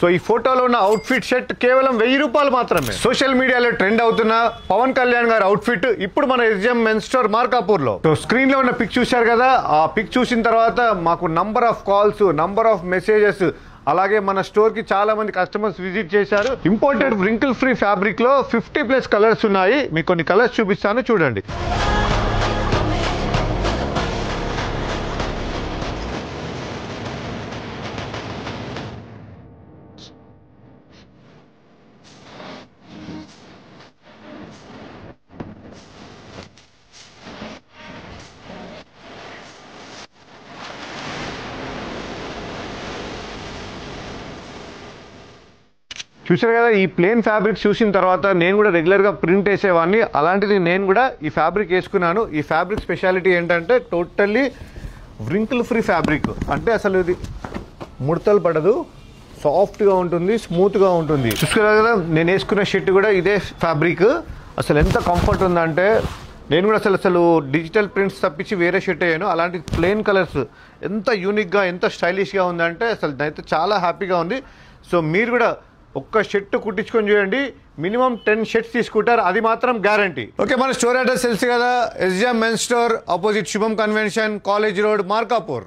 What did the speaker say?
So ఈ ఫోటోలో ఉన్న అవుట్ఫిట్ షర్ట్ కేవలం 1000 రూపాయలు మాత్రమే. సోషల్ మీడియాలో ట్రెండ్ అవుతున్న పవన్ కళ్యాణ్ గారి అవుట్ఫిట్ ఇప్పుడు మన ఎస్జిఎం మెన్స్ స్టోర్ మార్కాపూర్ లో. సో స్క్రీన్ లో ఉన్న పిక్ చూశారు కదా, ఆ పిక్ చూసిన తర్వాత మాకు number of calls, number of messages, అలాగే మన స్టోర్ కి చాలా మంది కస్టమర్స్ విజిట్ చేశారు. ఇంపోర్టెడ్ వ్రింకిల్ ఫ్రీ ఫ్యాబ్రిక్ లో 50+ కలర్స్ ఉన్నాయి. మీకు కొన్ని కలర్స్ చూపిస్తాను, చూడండి. చూసారు కదా, ఈ ప్లేన్ ఫ్యాబ్రిక్ చూసిన తర్వాత నేను కూడా రెగ్యులర్గా ప్రింట్ వేసేవాడిని. అలాంటిది నేను కూడా ఈ ఫ్యాబ్రిక్ వేసుకున్నాను. ఈ ఫ్యాబ్రిక్ స్పెషాలిటీ ఏంటంటే టోటల్లీ వ్రింకిల్ ఫ్రీ ఫ్యాబ్రిక్. అంటే అసలు ఇది ముడతలు పడదు, సాఫ్ట్గా ఉంటుంది, స్మూత్గా ఉంటుంది. చూసారు కదా, నేను వేసుకున్న షర్ట్ కూడా ఇదే ఫ్యాబ్రిక్. అసలు ఎంత కంఫర్ట్ ఉందంటే నేను కూడా అసలు డిజిటల్ ప్రింట్స్ తప్పించి వేరే షర్ట్ అయ్యాను. అలాంటి ప్లెయిన్ కలర్స్ ఎంత యూనిక్గా, ఎంత స్టైలిష్గా ఉందంటే అసలు అయితే చాలా హ్యాపీగా ఉంది. సో మీరు కూడా ఒక్క షర్ట్ కుట్టించుకొని చూడండి, మినిమం 10 షర్ట్స్ తీసుకుంటారు, అది మాత్రం గ్యారంటీ. ఓకే, మన స్టోర్ అడ్రస్ తెలుసు కదా, ఎస్జిఎం మెన్స్ స్టోర్, ఆపోజిట్ శుభం కన్వెన్షన్, కాలేజ్ రోడ్, మార్కాపూర్.